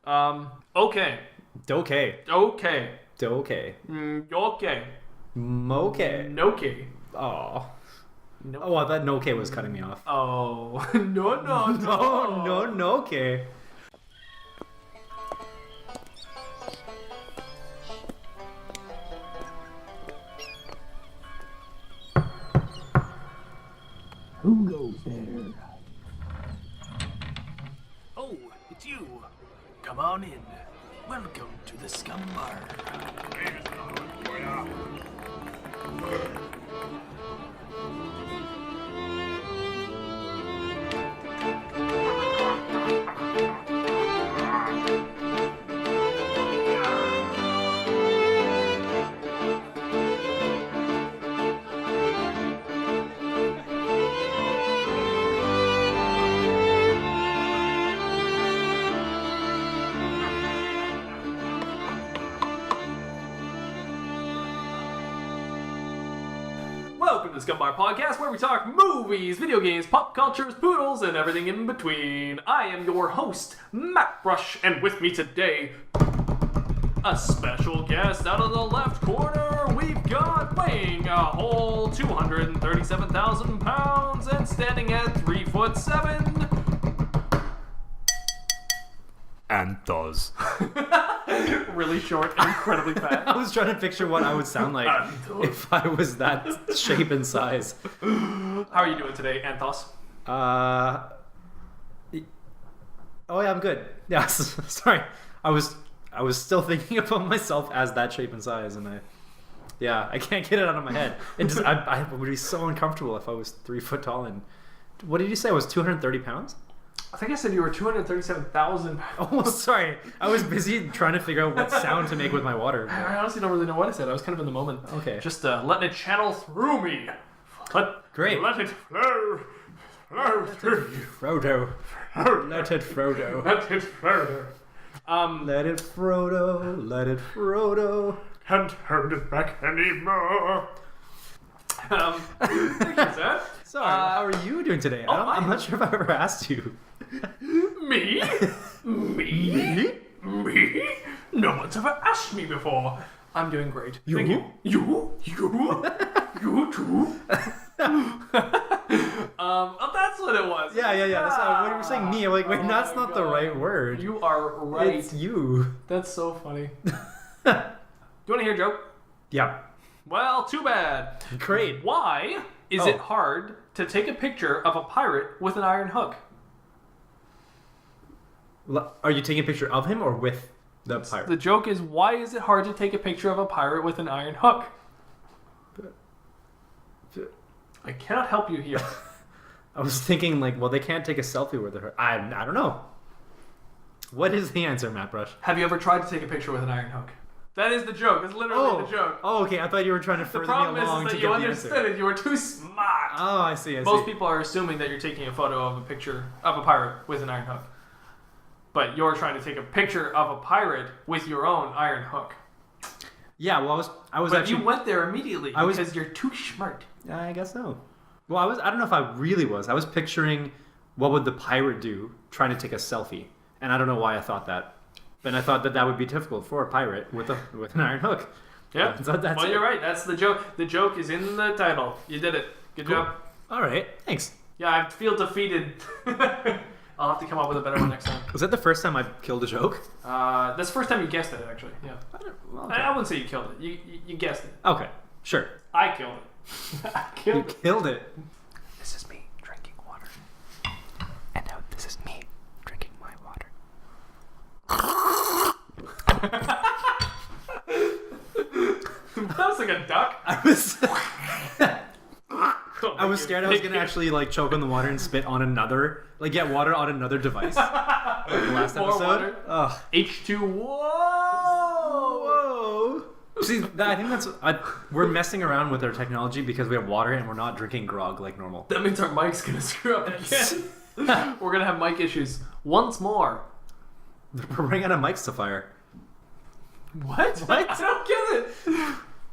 Okay. Okay. Okay. Okay. Okay. Moke. Noke. Oh. No. Oh, I thought Noke was cutting me off. Oh. No. No, okay. Who goes there? Oh, it's you. Come on in. Welcome to the Scumm Bar. Welcome to the Scumm Bar Podcast, where we talk movies, video games, pop cultures, poodles, and everything in between. I am your host, Mattbrush, and with me today, a special guest out of the left corner. We've got weighing a whole 237,000 pounds and standing at 3'7". Anth0z. Really short and incredibly fat. I was trying to picture what I would sound like if I was that shape and size. How are you doing today, Anth0z? Oh yeah, I'm good. Yeah, sorry. I was still thinking about myself as that shape and size, and I can't get it out of my head. It just I would be so uncomfortable if I was 3 foot tall. And what did you say? I was 230 pounds? I think I said you were 237,000 pounds. Oh, sorry. I was busy trying to figure out what sound to make with my water. I honestly don't really know what I said. I was kind of in the moment. Okay. Just letting it channel through me. Great. Let it flow. Flow through you. Frodo. Let it Frodo. Let it Frodo. Let it Frodo. Let it Frodo. Can't hold it back anymore. Thank you, sir. So, how are you doing today? I'm not sure if I've ever asked you. Me? Me? No one's ever asked me before. I'm doing great. You? Thank you. You too. That's what it was. Yeah. That's when you were saying me, I'm like, wait, that's not the right word. You are right. It's you. That's so funny. Do you want to hear a joke? Yeah. Well, too bad. Great. Why is it hard to take a picture of a pirate with an iron hook? Are you taking a picture of him or with the pirate? The joke is, why is it hard to take a picture of a pirate with an iron hook? I cannot help you here. I was thinking, like, well, they can't take a selfie with her. I don't know. What is the answer, Mattbrush? Have you ever tried to take a picture with an iron hook? That is the joke. That's literally the joke. Oh, okay. I thought you were trying to further me along The problem is that you understood it. You were too smart. Oh, I see. Most people are assuming that you're taking a photo of a picture of a pirate with an iron hook. But you're trying to take a picture of a pirate with your own iron hook. Yeah, well, I was but actually... you went there immediately because you're too smart. I guess so. Well, I don't know if I really was. I was picturing what would the pirate do trying to take a selfie. And I don't know why I thought that. And I thought that would be difficult for a pirate with an iron hook. Yeah. Well, you're right. That's the joke. The joke is in the title. You did it. Good job. All right. Thanks. Yeah, I feel defeated. I'll have to come up with a better one next time. Was that the first time I killed a joke? That's the first time you guessed it, actually. Yeah. I wouldn't say you killed it. You guessed it. Okay. Sure. I killed it. You killed it. This is me drinking water. And now this is me drinking my water. That was like a duck. I was scared I was gonna actually like choke on the water and spit on another, like get water on another device. Like the last More episode. water. Ugh. H2O. Whoa. See, I think we're messing around with our technology because we have water and we're not drinking grog like normal. That means our mic's gonna screw up again. We're gonna have mic issues once more. We're running out of mics to fire. What? I don't get it.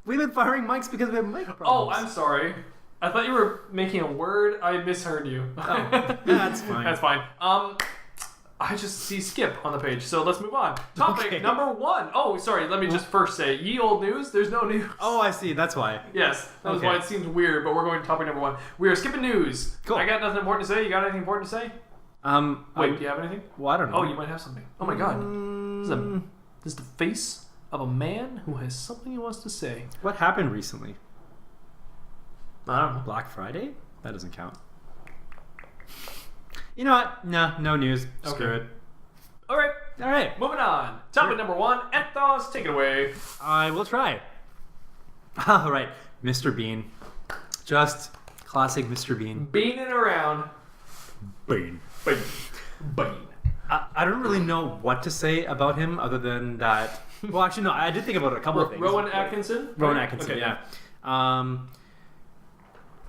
We've been firing mics because we have mic problems. Oh, I'm sorry. I thought you were making a word. I misheard you. Oh, that's fine. That's fine. I just see skip on the page, so let's move on. Topic Okay. number 1. Oh, sorry, let me just first say, ye old news, there's no news. Oh, I see. That's why. Yes, that was Okay. why it seems weird, but we're going to topic number 1. We are skipping news. Cool. I got nothing important to say. You got anything important to say? Wait, do you have anything? Well, I don't know. Oh, you might have something. Oh my god. This is the face of a man who has something he wants to say. What happened recently? I don't know. Black Friday? That doesn't count. You know what? No news. Screw Okay. it. All right, All right. moving on. Topic number 1. Anth0z, take it away. I will try. All right. Mr. Bean. Just classic Mr. Bean. Beaning around. Bean. Bean. Bean. I don't really know what to say about him other than that. Well, actually, no. I did think about a couple of things. Rowan Atkinson? Rowan Right? Atkinson, Okay. yeah.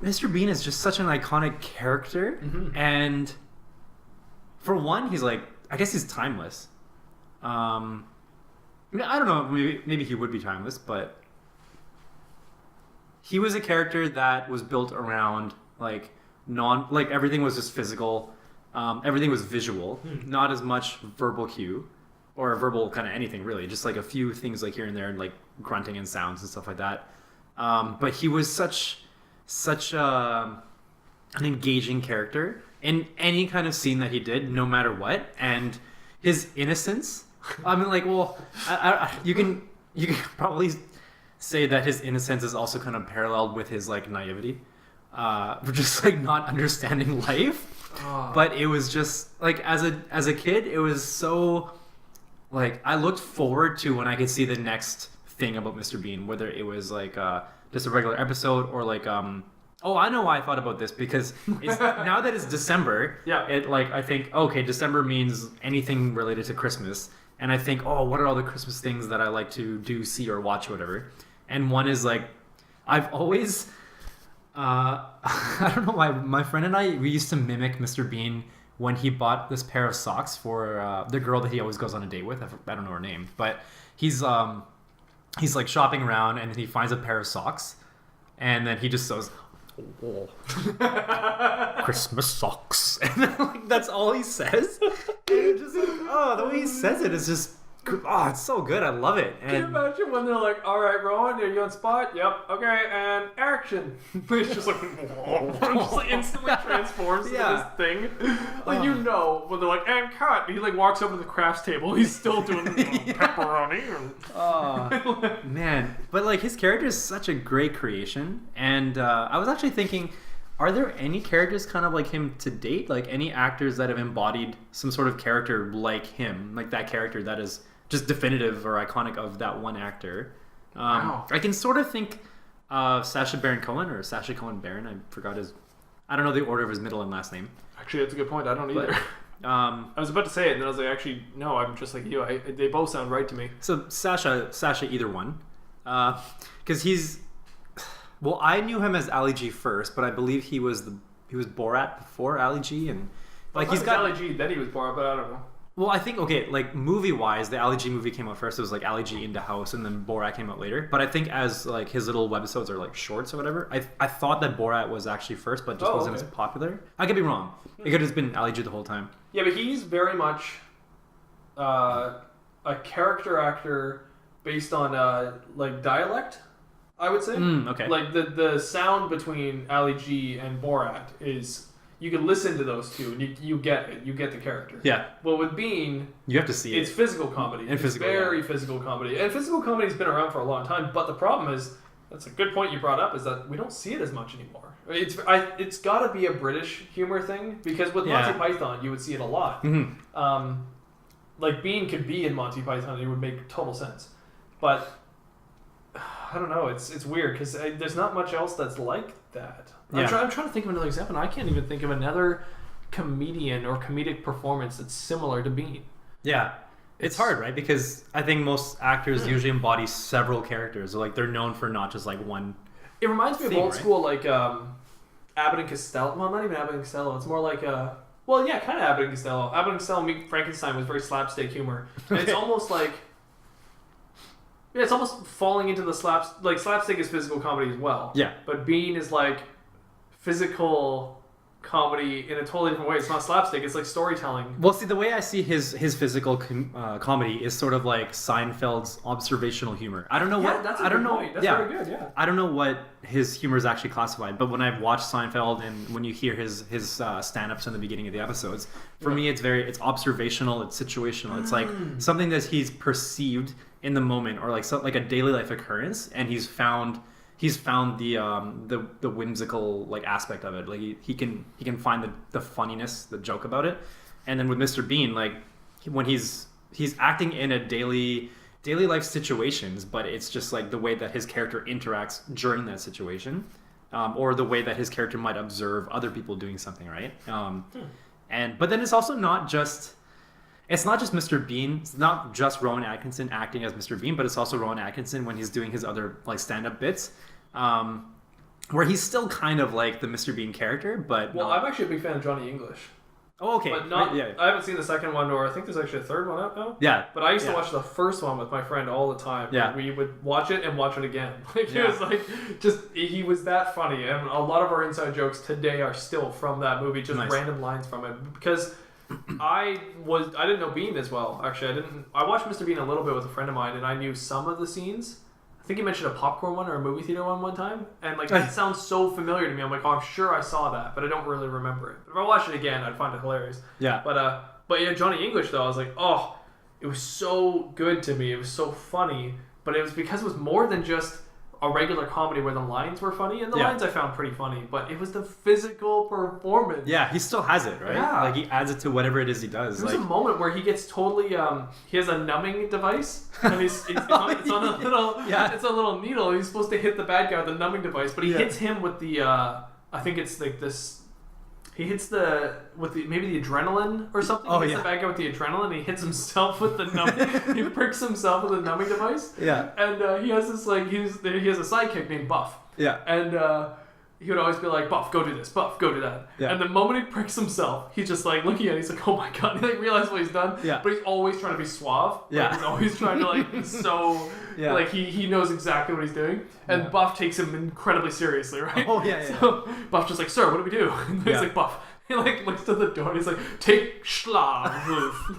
Mr. Bean is just such an iconic character, and for one, he's like, I guess he's timeless. I don't know, maybe he would be timeless, but he was a character that was built around like everything was just physical, everything was visual, not as much verbal cue or verbal kind of anything really, just like a few things like here and there and like grunting and sounds and stuff like that. But he was such an engaging character in any kind of scene that he did, no matter what, and his innocence. I mean, like, well, you can probably say that his innocence is also kind of paralleled with his like naivety, for just like not understanding life. But it was just like as a kid, it was so like I looked forward to when I could see the next thing about Mr. Bean, whether it was like just a regular episode or like oh, I know why I thought about this, because it's, now that it's December, Yeah. it like I think okay, December means anything related to Christmas, and I think, oh, what are all the Christmas things that I like to do, see, or watch, or whatever. And one is like, I've always I don't know why, my friend and we used to mimic Mr. Bean when he bought this pair of socks for the girl that he always goes on a date with. I don't know her name, but he's like shopping around and then he finds a pair of socks, and then he just goes, oh, Christmas socks, and then, like, that's all he says. And it just, oh, the way he says it is just, oh, it's so good. I love it. Can you And imagine when they're like, all right, Rowan, are you on spot? Yep. Okay, and action. It's just like, just like instantly transforms Yeah. into this thing. Like, you know, when they're like, and cut. He like walks over to the crafts table. He's still doing pepperoni. oh, man, but like his character is such a great creation, and I was actually thinking, are there any characters kind of like him to date? Like any actors that have embodied some sort of character like him, like that character that is just definitive or iconic of that one actor? Wow. I can sort of think of Sacha Baron Cohen, or Sacha Cohen Baron. I forgot I don't know the order of his middle and last name. Actually, that's a good point. I don't either. But, I was about to say it, and then I was like, actually, no, I'm just like you. They both sound right to me. So Sacha, either one, because he's. Well, I knew him as Ali G first, but I believe he was Borat before Ali G, and like he's got Ali G. Then he was Borat, but I don't know. Well, I think, okay, like movie wise, the Ali G movie came out first. It was like Ali G into House, and then Borat came out later. But I think as like his little webisodes are like shorts or whatever, I thought that Borat was actually first, but just wasn't as popular. I could be wrong. It could have just been Ali G the whole time. Yeah, but he's very much a character actor based on like dialect, I would say. Okay. Like the sound between Ali G and Borat is, you can listen to those two and you get it. You get the character. Yeah. Well, with Bean, You have to see it's it. physical comedy. And It's physical, very physical comedy. And physical comedy's been around for a long time, but the problem is, that's a good point you brought up, is that we don't see it as much anymore. It's got to be a British humor thing, because with Yeah. Monty Python, you would see it a lot. Mhm. Like Bean could be in Monty Python, and it would make total sense. But I don't know. It's weird because there's not much else that's like that. Yeah. I'm trying to think of another example, and I can't even think of another comedian or comedic performance that's similar to Bean. Yeah. It's hard, right? Because I think most actors usually embody several characters. Or like they're known for not just like one. It reminds me of Theme, old right? school, like Abbott and Costello. Well, not even Abbott and Costello. It's more like well, yeah, kind of Abbott and Costello. Abbott and Costello meet Frankenstein was very slapstick humor. And it's almost like, yeah, it's almost falling into the slapstick is physical comedy as well. Yeah. But Bean is like physical comedy in a totally different way. It's not slapstick. It's like storytelling. Well, see, the way I see his physical comedy is sort of like Seinfeld's observational humor. I don't know what. That's a I don't good know. point. That's very good. Yeah. I don't know what his humor is actually classified, but when I've watched Seinfeld and when you hear his stand-ups in the beginning of the episodes, for me it's observational, it's situational. It's like something that he's perceived in the moment, or like a daily life occurrence, and he's found the whimsical like aspect of it. Like he can find the funniness, the joke about it. And then with Mr. Bean, like when he's acting in a daily life situations, but it's just like the way that his character interacts during that situation, or the way that his character might observe other people doing something, right? But then it's also not just Mr. Bean. It's not just Rowan Atkinson acting as Mr. Bean, but it's also Rowan Atkinson when he's doing his other like stand-up bits, where he's still kind of like the Mr. Bean character, but I'm actually a big fan of Johnny English. Oh, okay. But not. Yeah. I haven't seen the second one, or I think there's actually a third one out now. Yeah. But I used to watch the first one with my friend all the time. Yeah. We would watch it and watch it again. Like it was like he was that funny, and a lot of our inside jokes today are still from that movie, just random lines from it. Because I didn't know Bean as well. Actually, I watched Mr. Bean a little bit with a friend of mine, and I knew some of the scenes. I think he mentioned a popcorn one or a movie theater one time, and like that sounds so familiar to me. I'm like, oh, I'm sure I saw that, but I don't really remember it. But if I watched it again, I'd find it hilarious. Yeah. But yeah, Johnny English though, I was like, oh, it was so good to me. It was so funny, but it was because it was more than just a regular comedy where the lines were funny, and the lines I found pretty funny, but it was the physical performance. Yeah, he still has it, right? Yeah. Like he adds it to whatever it is he does. There's a moment where he gets totally he has a numbing device, and it's on a little it's a little needle. He's supposed to hit the bad guy with the numbing device, but he hits him with the I think it's like this. He hits maybe the adrenaline or something. He hits the bad guy with the adrenaline. He hits himself with the numbing. He pricks himself with the numbing device. Yeah. And he has this like he has a sidekick named Buff. Yeah. And he would always be like, Buff, go do this. Buff, go do that. Yeah. And the moment he pricks himself, he's just like looking at it. He's like, oh my god. He like realizes what he's done. Yeah. But he's always trying to be suave. Like, he's always trying to like like he knows exactly what he's doing. And Buff takes him incredibly seriously, right? Oh yeah. So Buff's just like, sir, what do we do? And he's like, Buff. He like looks to the door and he's like, take schlag.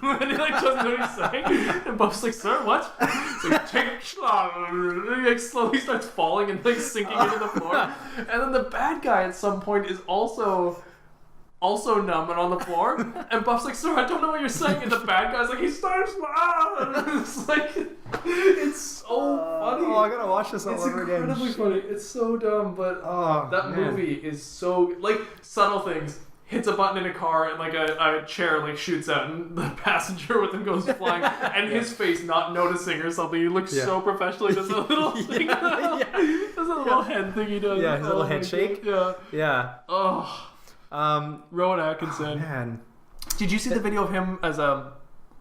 And he like doesn't know what he's saying. And Buff's like, sir, what? He's like, take schlag. And he like slowly starts falling and like sinking into the floor. And then the bad guy at some point is also numb and on the floor. And Buff's like, sir, I don't know what you're saying. And the bad guy's like, he starts. And it's like, it's so funny. Oh, I gotta watch this all over again. It's incredibly funny. It's so dumb, but that movie is so like subtle things. Hits a button in a car and like a chair like shoots out and the passenger with him goes flying and his face not noticing or something. He looks so professional. He does a little thing. There's a little head thing he does. Yeah, his little head shake. Yeah. Yeah. Oh. Rowan Atkinson. Oh, man. Did you see the video of him as a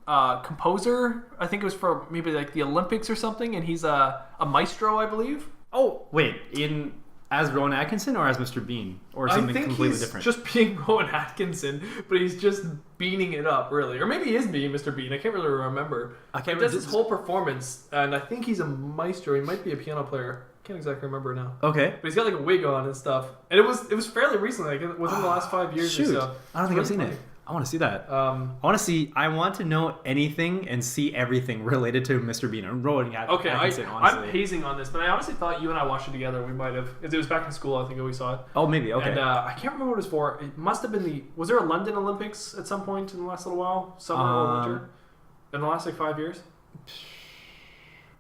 composer? I think it was for maybe like the Olympics or something, and he's a maestro, I believe. Oh, wait. As Rowan Atkinson or as Mr. Bean? Or something completely different? Just being Rowan Atkinson, but he's just beaning it up, really. Or maybe he is being Mr. Bean. I can't really remember. He does his whole performance, and I think he's a maestro. He might be a piano player. Can't exactly remember now. Okay. But he's got like a wig on and stuff. And it was fairly recent, like within the last 5 years or so. I don't think I've seen it. I want to see that. I want to know anything and see everything related to Mr. Bean and Rowan Atkinson. Okay, I'm hazing on this, but I honestly thought you and I watched it together. We might have. It was back in school, I think we saw it. Oh, maybe. Okay. And I can't remember what it was for. It must have been was there a London Olympics at some point in the last little while? Summer or winter? In the last like 5 years?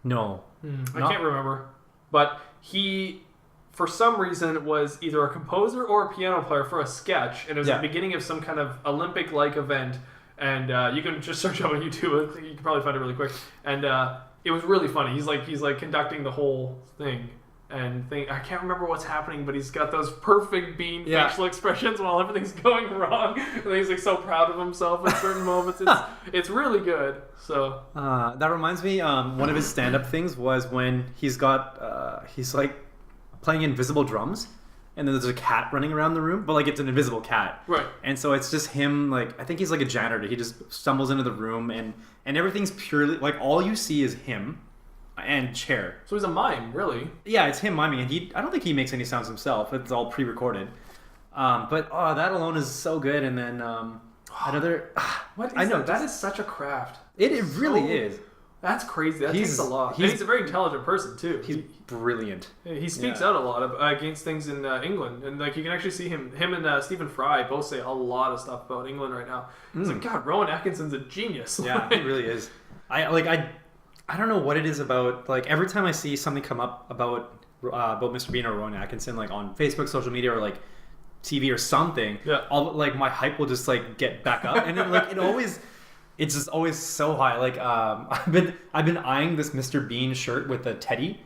No. I can't remember. But he, for some reason, was either a composer or a piano player for a sketch, and it was the beginning of some kind of Olympic-like event. And you can just search up on YouTube. You can probably find it really quick. And it was really funny. He's like conducting the whole thing. And I can't remember what's happening, but he's got those perfect Bean facial expressions while everything's going wrong. And he's like so proud of himself at certain moments. It's really good. So that reminds me. One of his stand-up things was when he's like playing invisible drums, and then there's a cat running around the room, but like it's an invisible cat. Right. And so it's just him. Like I think he's like a janitor. He just stumbles into the room, and everything's purely like all you see is him. And chair. So he's a mime, really. Yeah, it's him miming, and I don't think he makes any sounds himself. It's all pre-recorded. But that alone is so good. And then another. What is I know that is such a craft. It really is. That's crazy. That takes a lot. And he's a very intelligent person too. He's brilliant. He speaks out a lot against things in England, and like you can actually see him and Stephen Fry both say a lot of stuff about England right now. It's like, God, Rowan Atkinson's a genius. Yeah, he really is. I don't know what it is about. Like every time I see something come up about Mr. Bean or Rowan Atkinson, like on Facebook, social media, or like TV or something, like my hype will just like get back up, and then like it's just always so high. Like I've been eyeing this Mr. Bean shirt with a teddy.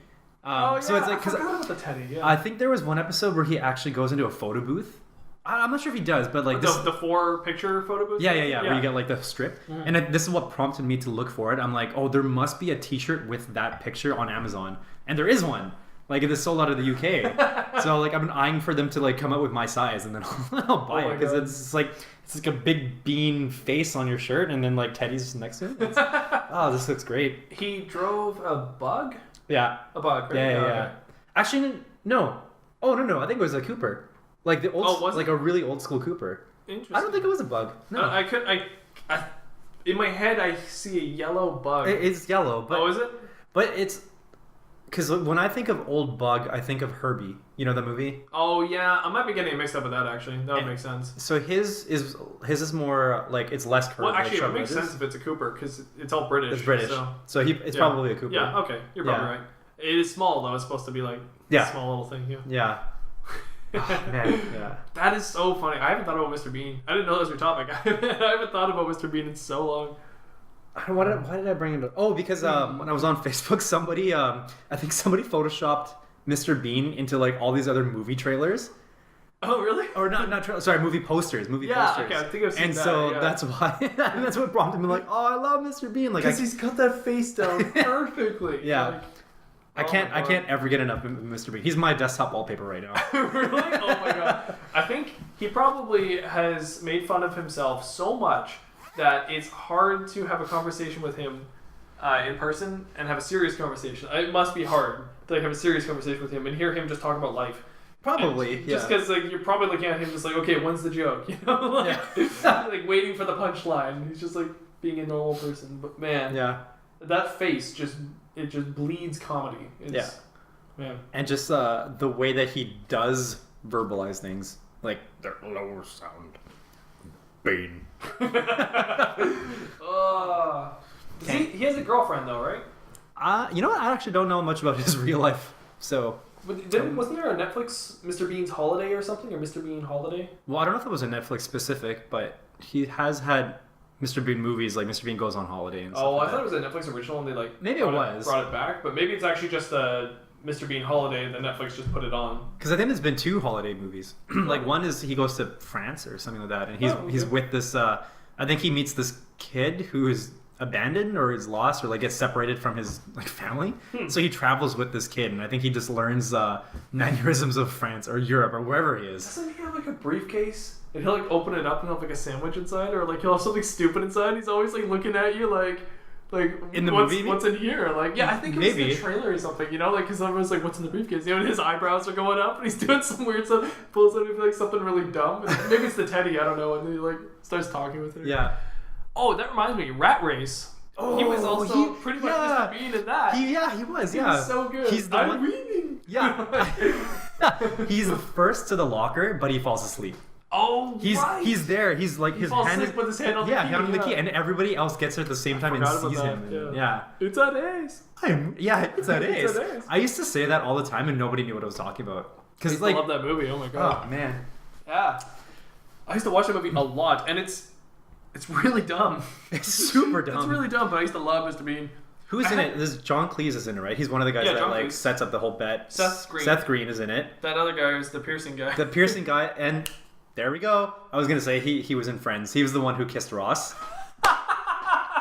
So it's like I forgot about the teddy. Yeah. I think there was one episode where he actually goes into a photo booth. I'm not sure if he does, but like the 4-picture photo booth. Yeah. Where you get like the strip, and this is what prompted me to look for it. I'm like, oh, there must be a T-shirt with that picture on Amazon, and there is one. Like it is sold out of the UK. So like I've been eyeing for them to like come out with my size, and then I'll buy it because it's like a big bean face on your shirt, and then like Teddy's next to it. This looks great. He drove a bug. Yeah. A bug. Right? Yeah. Okay. Actually, no. Oh no. I think it was a Cooper, like the old, a really old school Cooper. Interesting. I don't think it was a bug. No. I in my head I see a yellow bug. It's yellow, but is it? But it's. Because when I think of old bug, I think of Herbie. You know the movie? Oh yeah, I might be getting it mixed up with that actually. That would make sense. So his is more like it's less curved. Well, actually, like it makes sense if it's a Cooper because it's all British. It's British, so it's probably a Cooper. Yeah, okay, you're probably right. It is small though. It's supposed to be like a small little thing. Yeah. Oh, man, yeah. That is so funny. I haven't thought about Mr. Bean. I didn't know that was your topic. I haven't thought about Mr. Bean in so long. Why did I bring it up? Oh, because when I was on Facebook, somebody photoshopped Mr. Bean into like all these other movie trailers. Oh, really? Or not trailers. Sorry, movie posters. Okay, I think I've seen that. And so that's why. That's what prompted me. Like, oh, I love Mr. Bean. Like, because he's got that face down perfectly. Yeah. Like, I can't ever get enough of Mr. Bean. He's my desktop wallpaper right now. Really? Oh my god. I think he probably has made fun of himself so much that it's hard to have a conversation with him in person and have a serious conversation. It must be hard to like have a serious conversation with him and hear him just talk about life. Probably, and just because like you're probably looking at him just like, okay, when's the joke? You know, like waiting for the punchline. He's just like being a normal person. But man, that face just bleeds comedy. Man. And just the way that he does verbalize things, like their lower sound. Bean. He has a girlfriend though, right? You know what? I actually don't know much about his real life. So wasn't there a Netflix Mr. Bean's Holiday or something, or Mr. Bean Holiday? Well, I don't know if it was a Netflix specific, but he has had Mr. Bean movies, like Mr. Bean Goes on Holiday and stuff. Oh, I thought it was a Netflix original, and they like maybe brought it back, but maybe it's actually just a Mr. Bean Holiday, and then Netflix just put it on. Because I think there's been 2 holiday movies. Like one is he goes to France or something like that, and he's with this. I think he meets this kid who is abandoned or is lost or like gets separated from his like family. So he travels with this kid, and I think he just learns mannerisms of France or Europe or wherever he is. Doesn't he have like a briefcase? And he'll like open it up and have like a sandwich inside, or like he'll have something stupid inside. He's always like looking at you like in the movie, what's in here? Like, yeah, I think it was the trailer or something, you know, like because everyone's like, what's in the briefcase? You know, and his eyebrows are going up, and he's doing some weird stuff, pulls out like something really dumb. Maybe it's the teddy, I don't know, and then he like starts talking with her. Yeah. Oh, that reminds me, Rat Race. Oh, he was also pretty much Mr. Bean in that. He was. He was so good. I'm reading. Yeah. He's first to the locker, but he falls asleep. Oh, he's there. He's like his hand with his hand on the key. hand on the key, and everybody else gets it at the same time and sees him. Yeah. It's an ace. It's an ace. I used to say that all the time, and nobody knew what I was talking about. Because I love that movie. Oh my god. Oh man. Yeah. I used to watch that movie a lot, and it's really dumb. It's super dumb. It's really dumb, but I used to love Mr. Bean. Who's in it? This John Cleese is in it, right? He's one of the guys that like sets up the whole bet. Seth Green is in it. That other guy is the piercing guy. The piercing guy, and there we go. I was gonna say he was in Friends. He was the one who kissed Ross.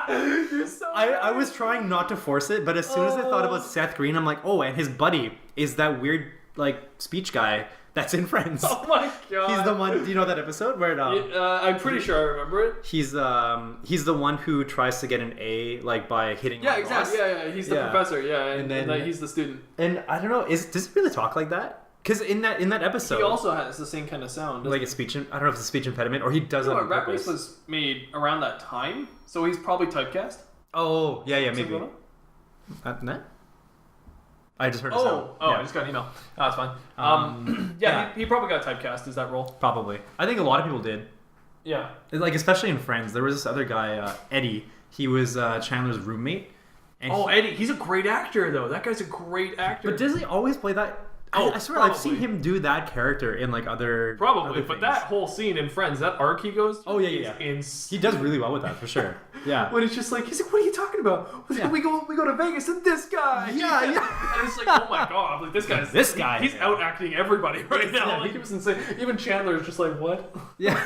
You're so I was trying not to force it, but as soon as I thought about Seth Green, I'm like, oh, and his buddy is that weird like speech guy that's in Friends. Oh my god. He's the one. Do you know that episode where I'm pretty sure I remember it. He's the one who tries to get an A like by hitting. Yeah, exactly. Yeah. He's the professor. Yeah, and then he's the student. And I don't know. Does he really talk like that? Because in that episode, He also has the same kind of sound. like a speech. I don't know if it's a speech impediment or he does it on Rat purpose. Race was made around that time, so he's probably typecast. Oh yeah, maybe. Something going on? Nah? I just heard a sound. Oh, Yeah. I just got an email. Oh, that's fine. yeah. He probably got typecast as that role. Probably. I think a lot of people did. Yeah. Like, especially in Friends, there was this other guy, Eddie. He was Chandler's roommate. And Eddie. He's a great actor, though. That guy's a great actor. But does he always play that? I swear, probably. I've seen him do that character in like other. Probably, other but things. that whole scene in Friends, that arc he goes through, is He does really well with that for sure. Yeah. When it's just like, he's like, what are you talking about? Yeah. We go to Vegas and this guy. Yeah. And it's like, oh my god, like this guy. He's out acting everybody right now. Yeah. Like, he was insane. Even Chandler is just like, what? Yeah.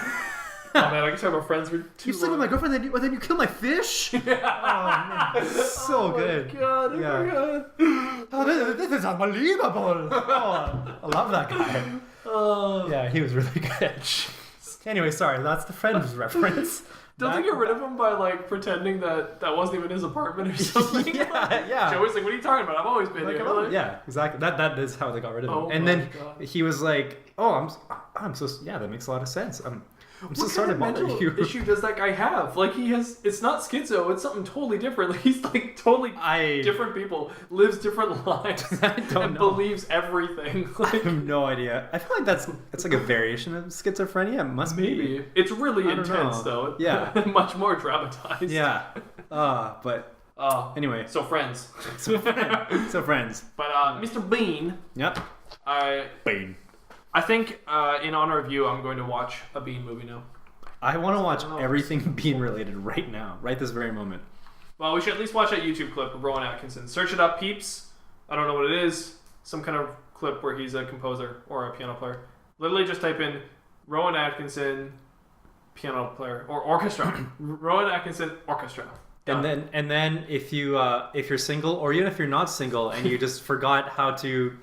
Oh man, I can talk about Friends for too You sleep with my girlfriend, then you kill my fish. Oh man, so good. Oh my god, Yeah. god. Oh, this is unbelievable. Oh, I love that guy. Oh. Yeah, he was really good. Anyway, sorry, that's the Friends reference. Don't they get rid of him by like pretending that wasn't even his apartment or something? Yeah. Joey's like, what are you talking about? I've always been Like, here. oh, Like, yeah, exactly. That is how they got rid of him. Oh And my then God. he was like, "Oh, I'm so yeah, that makes a lot of sense. I'm so What sorry to kind of bother mental you." issue does that guy have? Like it's not schizo, it's something totally different. Like he's like totally different people, lives different lives, and believes everything. I Like, have no idea. I feel like that's like a variation of schizophrenia. It must be. maybe. It's really I don't intense know. though. Yeah. Much more dramatized. Yeah. But anyway, So Friends. so Friends. But Mr. Bean, Yep. Bean. I think in honor of you, I'm going to watch a Bean movie now. I want to watch everything Bean related right now, right this very moment. Well, we should at least watch that YouTube clip of Rowan Atkinson. Search it up, peeps. I don't know what it is. Some kind of clip where he's a composer or a piano player. Literally just type in Rowan Atkinson piano player or orchestra. Rowan Atkinson orchestra. Done. And then if you're single or even if you're not single and you just forgot how to,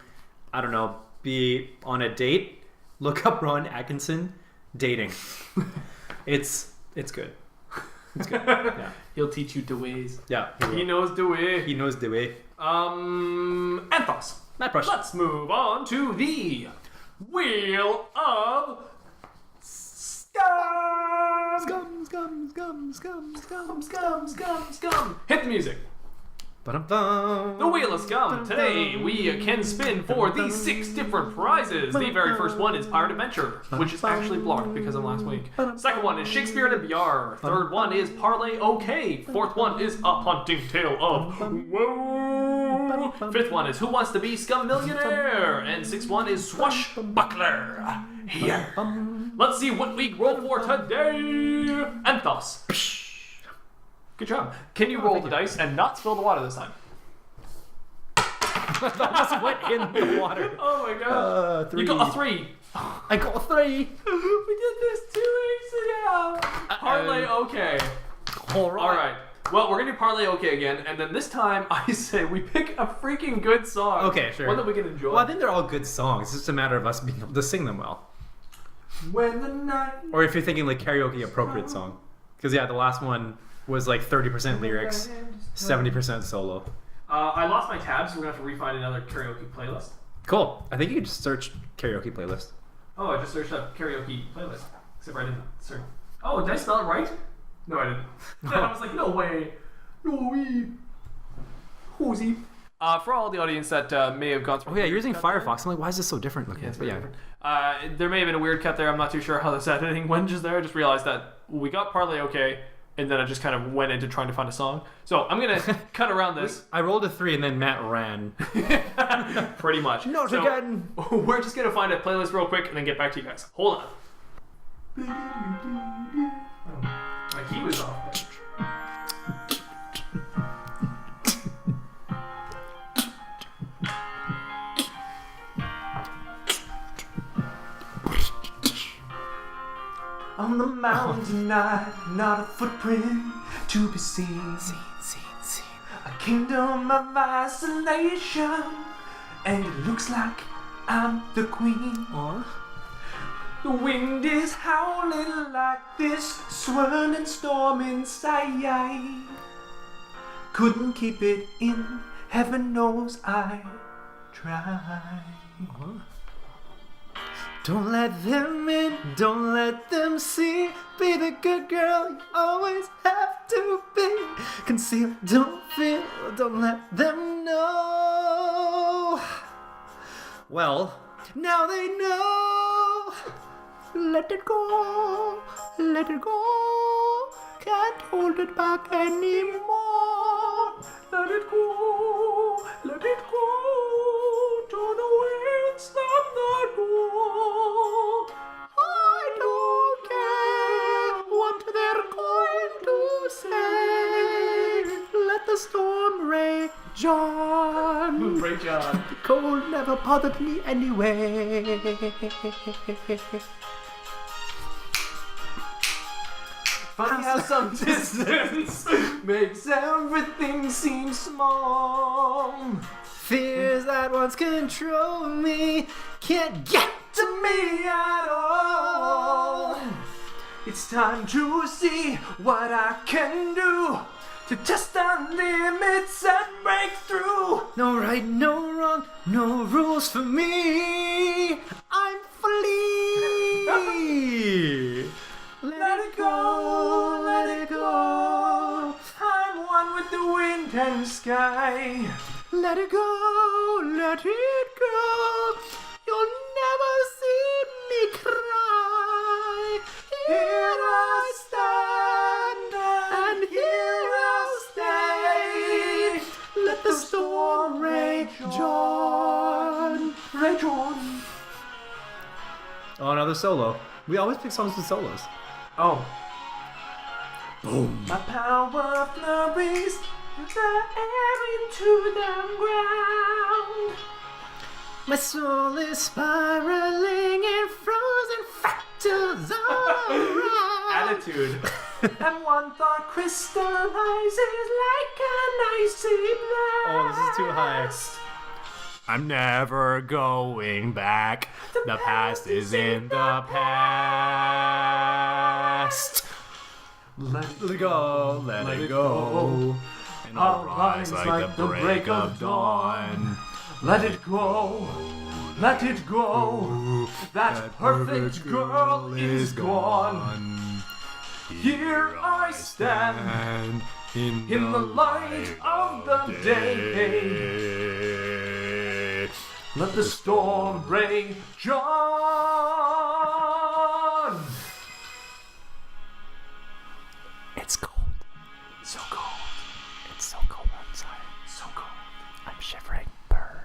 I don't know, be on a date, look up Rowan Atkinson dating. It's good. It's good. Yeah. He'll teach you the ways. Yeah. He knows the way. He knows the way. Anth0z. Mattbrush. Let's move on to the Wheel of Scum. Scum. Hit the music. The Wheel of Scum. Today we can spin for these 6 different prizes. The very first one is Pirate Adventure, which is actually blocked because of last week. Second one is Shakespeare and a BR. Third one is Parlay OK. Fourth one is A Haunting Tale of Whoa. Fifth one is Who Wants to Be Scum Millionaire. And sixth one is Swashbuckler. Here. Let's see what we roll for today. Anth0z. Good job. Can you roll the dice and not spill the water this time? That just went in the water. Oh my god. 3. You got a 3. I got a 3. We did this 2 weeks ago. Parlay OK. Alright. Well, we're going to do Parlay OK again, and then this time I say we pick a freaking good song. Okay, sure. One that we can enjoy. Well, I think they're all good songs. It's just a matter of us being able to sing them well. When the night... Or if you're thinking like karaoke appropriate song. Because yeah, the last one was like 30% lyrics, 70% solo. I lost my tabs, so we're going to have to refine another karaoke playlist. Cool. I think you could just search karaoke playlist. Oh, I just searched up karaoke playlist. Except I didn't search. Oh, did I spell it right? No, I didn't. I was like, no way. No way. Who's for all the audience that may have gone through... Oh yeah, you're using Firefox. I'm like, why is this so different looking? Yeah, it's But very different. There may have been a weird cut there. I'm not too sure how this editing went just there. I just realized that we got Parlay OK, and then I just kind of went into trying to find a song. So I'm going to cut around this. I rolled a 3 and then Matt ran. Pretty much. Not So again. We're just going to find a playlist real quick and then get back to you guys. Hold on. My key was off. On the mountain tonight, not a footprint to be seen. A kingdom of isolation, and it looks like I'm the queen. The wind is howling like this swirling storm inside. Couldn't keep it in, heaven knows I tried. Don't let them in, don't let them see. Be the good girl you always have to be. Conceal, don't feel, don't let them know. Well, now they know. Let it go, let it go. Can't hold it back anymore. Let it go, let it go. Turn away and stop the door. I don't care what they're going to say. Let the storm rage on. Great job. The cold never bothered me anyway. Funny how some distance makes everything seem small. Fears that once controlled me can't get to me at all. It's time to see what I can do to test our limits and break through. No right, no wrong, no rules for me. I'm free. Let it go, let it go. I'm one with the wind and sky. Let it go, let it go. You'll never see me cry. Here I stand, and here I'll stay. Let the storm rage on. Rage on. Oh, another solo. We always pick songs with solos. Oh. Boom. My power flurries the air into the ground. My soul is spiraling in frozen fractals all around. Attitude. And one thought crystallizes like an icy blast. Oh, this is too high. I'm never going back. The past is in the past. Let Let it go, let it go. And I'll I'll rise like the break of dawn. Let it go. Let it go. That perfect girl is gone. Here I stand in the light of the day. Let the storm rage on. It's cold. So cold. It's so cold outside. So cold. I'm shivering. Brr.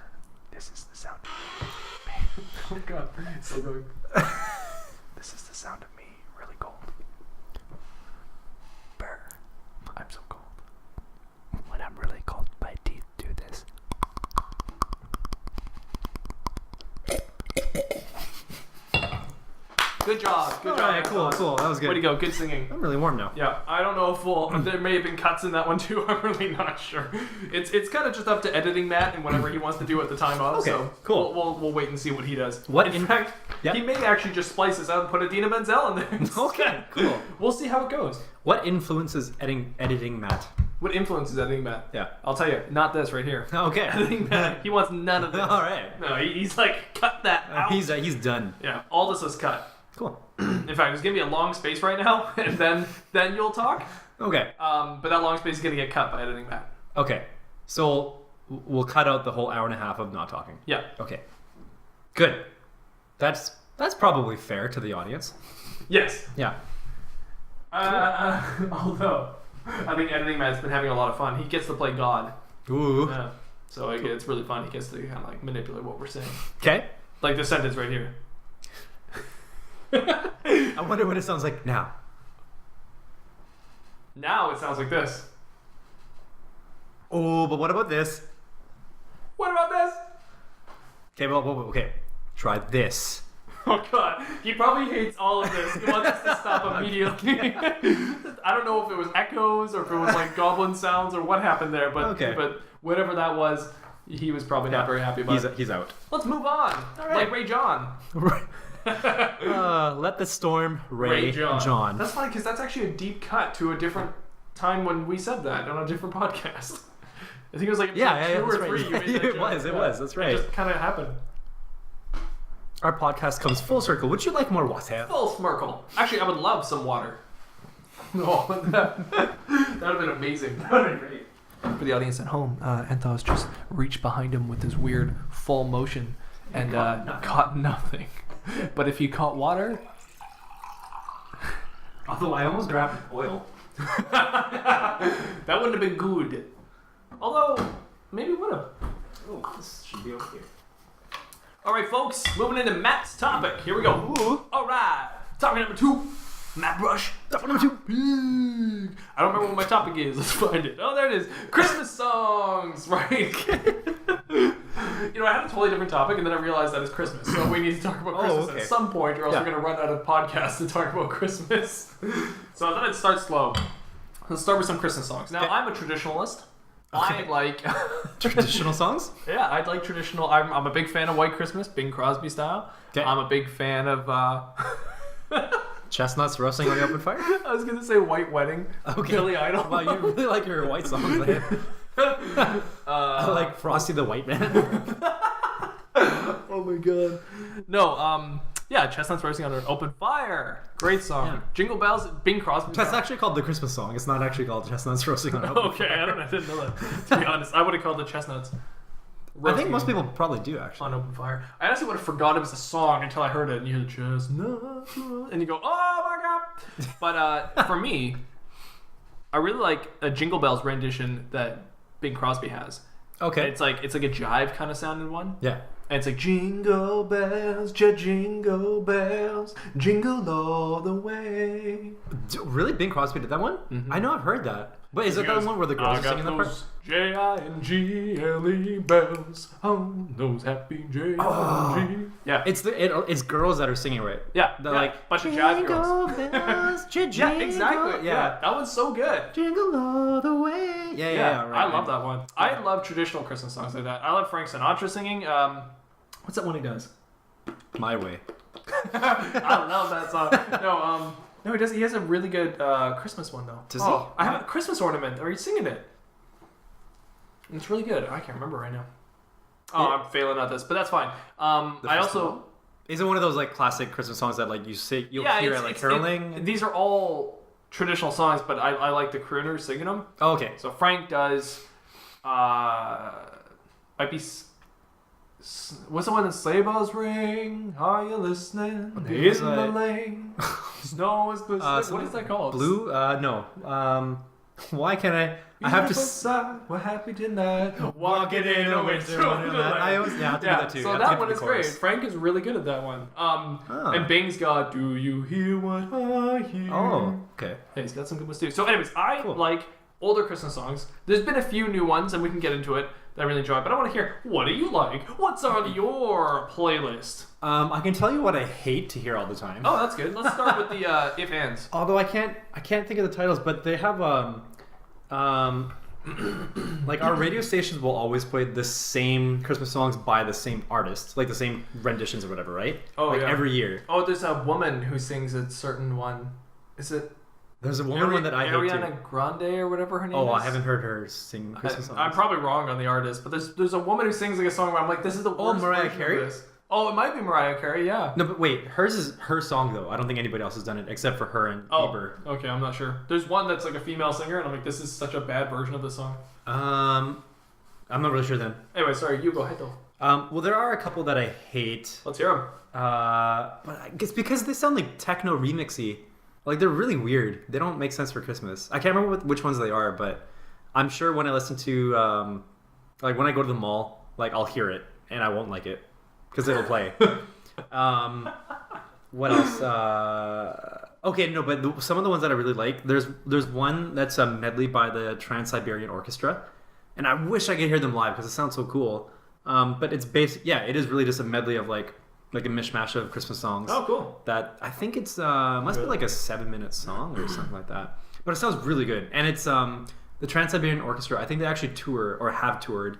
This is the sound of me. Oh god. So good. This is the sound of me. Really cold. Brr. I'm so cold. When I'm really cold, my teeth do this. Good job. Good job. Alright, cool, cool. That was good. Way to go. Good singing. I'm really warm now. Yeah, I don't know if there may have been cuts in that one too. I'm really not sure. It's kind of just up to editing Matt and whatever he wants to do at the time of. Okay, so cool. We'll wait and see what he does. What in fact, Yep. he may actually just splice this out and put Adina Menzel in there. Okay, cool. We'll see how it goes. What influences editing Matt? What influences editing Matt? Yeah. I'll tell you, not this right here. Okay. Editing Matt, he wants none of this. All right. No, he's like, cut that out. He's done. Yeah, all this is cut. Cool. In fact, there's gonna be a long space right now, and then you'll talk. Okay. But that long space is gonna get cut by editing Matt. Okay. So we'll cut out the whole hour and a half of not talking. Yeah. Okay. Good. That's probably fair to the audience. Yes. Yeah. Although, I think editing Matt's been having a lot of fun. He gets to play God. Ooh. Yeah. So it's really fun. He gets to kind of like manipulate what we're saying. Okay. Like this sentence right here. I wonder what it sounds like now. Now it sounds like this. Oh, but what about this? What about this? Okay, well, okay. Try this. Oh god, he probably hates all of this. He wants us to stop immediately. I don't know if it was echoes or if it was like goblin sounds or what happened there, but whatever that was, he was probably not very happy about it. He's out. Let's move on. All right. Like Ray John. Right. Let the storm rage on. That's funny because that's actually a deep cut to a different time when we said that on a different podcast. I think it was like episode 2 or 3. Right. You made that It joke. was. That's right. It just kind of happened. our podcast comes full circle. Would you like more water? Full smirkle. Actually, I would love some water. Oh, that would have been amazing. That would have been great. For the audience at home, Anth0z just reached behind him with his weird full motion and caught nothing. But if you caught water... Although I almost grabbed oil. That wouldn't have been good. Although, maybe it would have. Oh, this should be over here. Alright, folks, moving into Matt's topic. Here we go. Alright, topic number 2. Mattbrush. Topic number 2. I don't remember what my topic is. Let's find it. Oh, there it is. Christmas songs, right? You know, I had a totally different topic, and then I realized that it's Christmas. So we need to talk about Christmas at some point, or else we're going to run out of podcasts to talk about Christmas. So I thought I'd start slow. Let's start with some Christmas songs. Now, I'm a traditionalist. I like... Traditional songs? Yeah, I like traditional. I'm a big fan of White Christmas, Bing Crosby style. Okay. I'm a big fan of... Chestnuts roasting on the open fire? I was going to say White Wedding. Okay. Billy Idol. Wow, you really like your white songs. I like Frosty the White Man. Oh my god. No, yeah, Chestnuts Roasting on an Open Fire. Great song. Yeah. Jingle Bells, Bing Crosby. That's actually called the Christmas song. It's not actually called Chestnuts Roasting on an Open Fire. Okay, I didn't know that. To be honest, I would have called it Chestnuts. I think most people probably do, actually. On Open Fire. I honestly would have forgot it was a song until I heard it, and you hear Chestnuts, and you go, oh my god. But for me, I really like a Jingle Bells rendition that Bing Crosby has. Okay. It's like a jive kind of sounding one. Yeah. And it's like jingle bells, jingle bells, jingle all the way. Really, Bing Crosby did that one? Mm-hmm. I know I've heard that. But is it that one where the girls are singing that part? Jingle bells on those happy Jingle. Oh. Yeah, it's girls that are singing, right? Yeah, they're like bunch of jive girls. Bells, yeah, exactly. Yeah, that one's so good. Jingle all the way. Yeah. Right, I love that one. I love traditional Christmas songs like that. I love Frank Sinatra singing. What's that one he does? My Way. I love that song. No, he does. He has a really good Christmas one though. Does he? I have a Christmas ornament. Are you singing it? It's really good. I can't remember right now. Oh, I'm failing at this, but that's fine. I also... Is it one of those like classic Christmas songs that like you'll hear at like caroling? These are all traditional songs, but I like the crooners singing them. Oh, okay. So Frank does... might be... What's the one that sleigh bells ring? Are you listening? In the lane. Snow is glistening. What is that called? Blue? No. Why can't I? I have to. We're happy tonight. Walking in a winter wonderland. I always have to do that too. So that one is great. Frank is really good at that one. And Bing's got "Do You Hear What I Hear?" Oh, okay. Hey, he's got some good ones too. So, anyways, I like older Christmas songs. There's been a few new ones, and we can get into it. That I really enjoy, but I want to hear, what do you like? What's on your playlist? I can tell you what I hate to hear all the time. Oh, that's good. Let's start with the if ands. Although I can't think of the titles, but they have like our radio stations will always play the same Christmas songs by the same artists, like the same renditions or whatever, right? Oh, like yeah. Every year. Oh, there's a woman who sings a certain one. Is it? There's a woman one that I hate too. Ariana Grande or whatever her name is. Oh, I haven't heard her sing Christmas songs. I'm probably wrong on the artist, but there's a woman who sings like a song where I'm like, this is the worst Mariah version Carey? of this. Oh, it might be Mariah Carey, yeah. No, but wait, hers is her song though. I don't think anybody else has done it except for her and Bieber. Okay, I'm not sure. There's one that's like a female singer, and I'm like, this is such a bad version of the song. I'm not really sure then. Anyway, sorry, you go ahead though. Well, there are a couple that I hate. Let's hear them. But I guess because they sound like techno remixy. Like, they're really weird. They don't make sense for Christmas. I can't remember which ones they are, but I'm sure when I listen to, like, when I go to the mall, like, I'll hear it, and I won't like it, because it'll play. What else? Okay, no, but some of the ones that I really like, there's one that's a medley by the Trans-Siberian Orchestra, and I wish I could hear them live, because it sounds so cool. But it's it is really just a medley of, like a mishmash of Christmas songs. Oh, cool. That I think it's must be like a 7-minute song or something like that. But it sounds really good. And it's the Trans-Siberian Orchestra. I think they actually tour or have toured.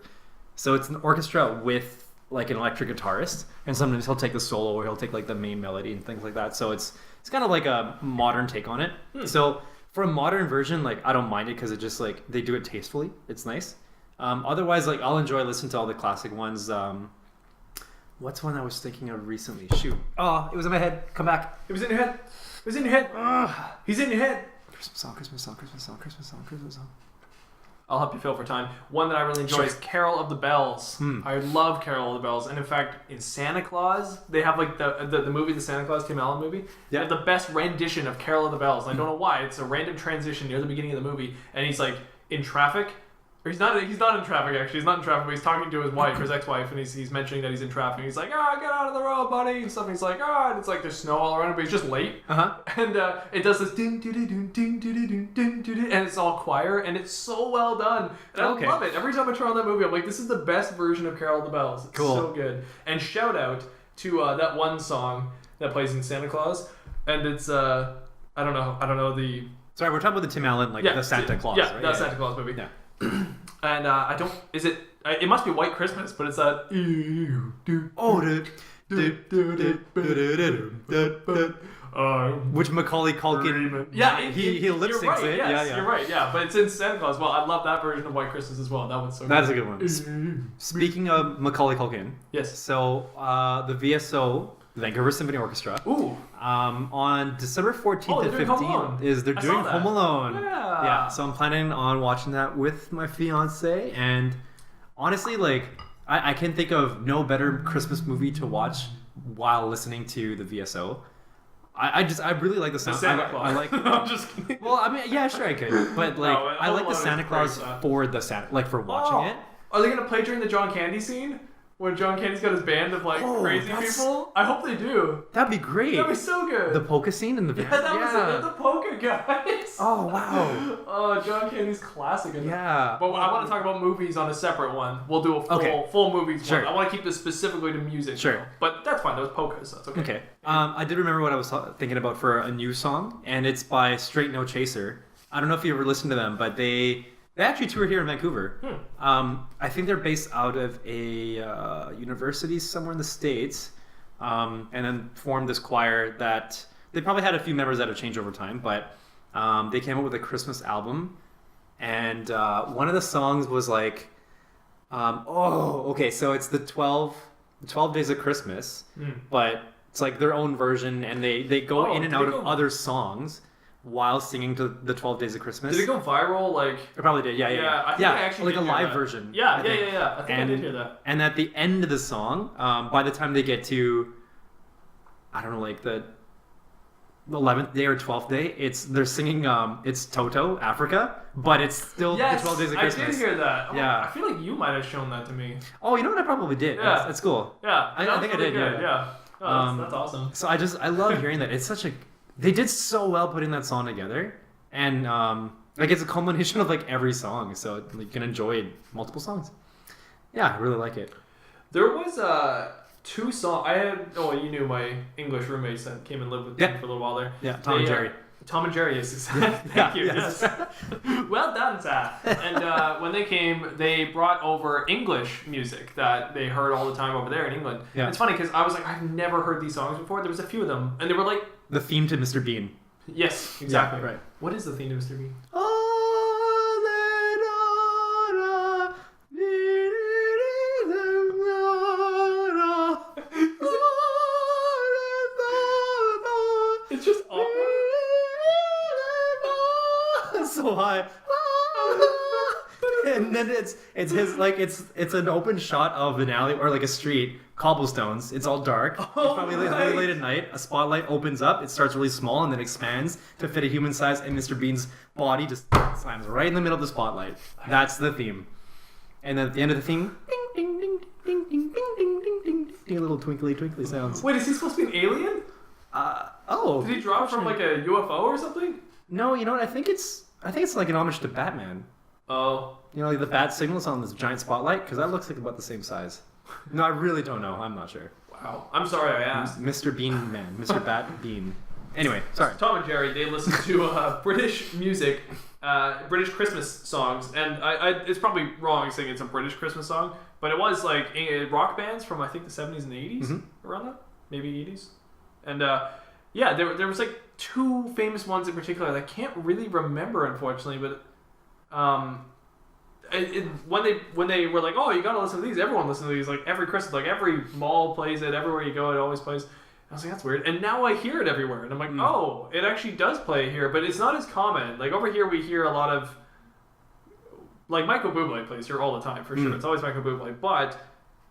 So it's an orchestra with like an electric guitarist, and sometimes he'll take the solo or he'll take like the main melody and things like that. So it's kind of like a modern take on it. So for a modern version, like I don't mind it because it just like they do it tastefully. It's nice. Otherwise, like I'll enjoy listening to all the classic ones. What's one I was thinking of recently? Shoot. Oh, it was in my head. Come back. It was in your head. It was in your head. He's in your head. Christmas song, Christmas song, Christmas song, Christmas song, Christmas song. I'll help you fill for time. One that I really enjoy is Carol of the Bells. I love Carol of the Bells. And in fact, in Santa Claus, they have like the movie, the Santa Claus Tim Allen movie. They have the best rendition of Carol of the Bells. And I don't know why. It's a random transition near the beginning of the movie. And he's like in traffic. Or he's not in traffic actually. He's not in traffic, but he's talking to his wife, his ex-wife, and he's mentioning that he's in traffic. And he's like, get out of the road, buddy, and stuff. And he's like, and it's like there's snow all around him, but he's just late. And it does this ding ding ding ding ding ding ding, and it's all choir, and it's so well done. And I love it. Every time I turn on that movie, I'm like, this is the best version of Carol of the Bells. It's so good. And shout out to that one song that plays in Santa Claus, and it's I don't know the. Sorry, we're talking about the Tim Allen, the Santa Claus. Yeah, right? that Santa Claus movie. Yeah. And I don't. Is it? It must be White Christmas, but it's that. Which Macaulay Culkin. Yeah, he lip syncs right, it. Yes, yeah. You're right. Yeah, but it's in Santa Claus. Well, I love that version of White Christmas as well. That one's so. That's a good one. Speaking of Macaulay Culkin. Yes. So the VSO, Vancouver Symphony Orchestra. Ooh. On December 14th and 15th they're doing Home Alone. Yeah. So I'm planning on watching that with my fiance, and honestly, I can think of no better Christmas movie to watch while listening to the VSO. I really like the sound. Santa Claus. I like. I'm just kidding. Well, I mean, yeah, sure I could, but I like the Santa Claus for the Santa, for watching it. Are they gonna play during the John Candy scene? When John Candy's got his band of crazy people? I hope they do. That'd be great. That'd be so good. The polka scene in the band. Yeah, that was it. The polka guys. Oh, wow. Oh, John Candy's classic. Yeah. But I want to talk about movies on a separate one. We'll do a full movies one. I want to keep this specifically to music. Sure. Though. But that's fine. That was polkas, so that's okay. Okay. I did remember what I was thinking about for a new song, and it's by Straight No Chaser. I don't know if you ever listened to them, but they actually tour here in Vancouver. I think they're based out of a university somewhere in the States, and then formed this choir that they probably had a few members that have changed over time, but they came up with a Christmas album, and one of the songs was so it's the 12 Days of Christmas, but it's like their own version, and they go in and out of other songs while singing to the 12 Days of Christmas. Did it go viral? It probably did, yeah. I think I actually like a did live that. version. Yeah. I think I did hear that. And at the end of the song, by the time they get to, I don't know, the 11th day or 12th day, they're singing it's Toto, Africa, but it's still the 12 Days of Christmas. I did hear that. Yeah. I feel like you might have shown that to me. Oh, you know what? I probably did. Yeah. That's cool. Yeah. I think I did, yeah. Oh, that's awesome. So I love hearing that. It's such a... They did so well putting that song together, and it's a culmination of every song, so you can enjoy multiple songs. Yeah, I really like it. There was two songs. You knew my English roommates that came and lived with me for a little while there. Yeah, Tom and Jerry. Tom and Jerry, yes. Thank you. Yes. Well done, sir. And when they came, they brought over English music that they heard all the time over there in England. Yeah. It's funny because I was like, I've never heard these songs before. There was a few of them, and they were the theme to Mr. Bean. Yes, exactly. Yeah, right. What is the theme to Mr. Bean? It's just opera. So high. And then it's his it's an open shot of an alley or a street, cobblestones. It's all dark. It's probably really late at night. A spotlight opens up. It starts really small and then expands to fit a human size, and Mr. Bean's body just slams right in the middle of the spotlight. That's the theme. And then at the end of the theme, ding ding ding ding ding ding ding ding ding ding, little twinkly twinkly sounds. Wait, is he supposed to be an alien? Did he drop from a UFO or something? No, you know what? I think it's an homage to Batman. Oh. The bat signals on this giant spotlight, because that looks about the same size. No, I really don't know. I'm not sure. Wow. I'm sorry I asked. Mr. Bean Man. Mr. Bat Bean. Anyway, sorry. Tom and Jerry, they listen to British music, British Christmas songs, and it's probably wrong saying it's a British Christmas song, but it was rock bands from I think the 70s and the 80s, around that, maybe 80s. And there was two famous ones in particular that I can't really remember, unfortunately, but when they were like, oh, you gotta listen to these. Everyone listens to these. Like every Christmas, like every mall plays it. Everywhere you go, it always plays. I was like, that's weird. And now I hear it everywhere, and I'm like, oh, it actually does play here, but it's not as common. Like over here, we hear a lot of like Michael Bublé plays here all the time for sure. It's always Michael Bublé, but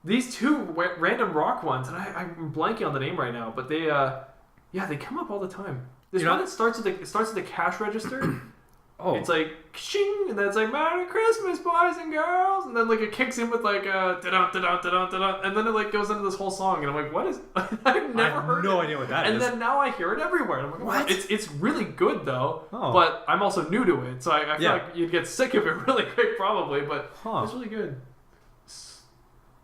these two random rock ones, and I'm blanking on the name right now, but they they come up all the time. This one that starts at the cash register. Oh. It's like shing, and then it's like Merry Christmas, boys and girls, and then like it kicks in with like da-dun, and then it like goes into this whole song, and I'm like, what is? I've never heard. No idea what that is. And then now I hear it everywhere. And I'm like, what? It's really good though, Oh. but I'm also new to it, so I feel like you'd get sick of it really quick probably. But it's really good.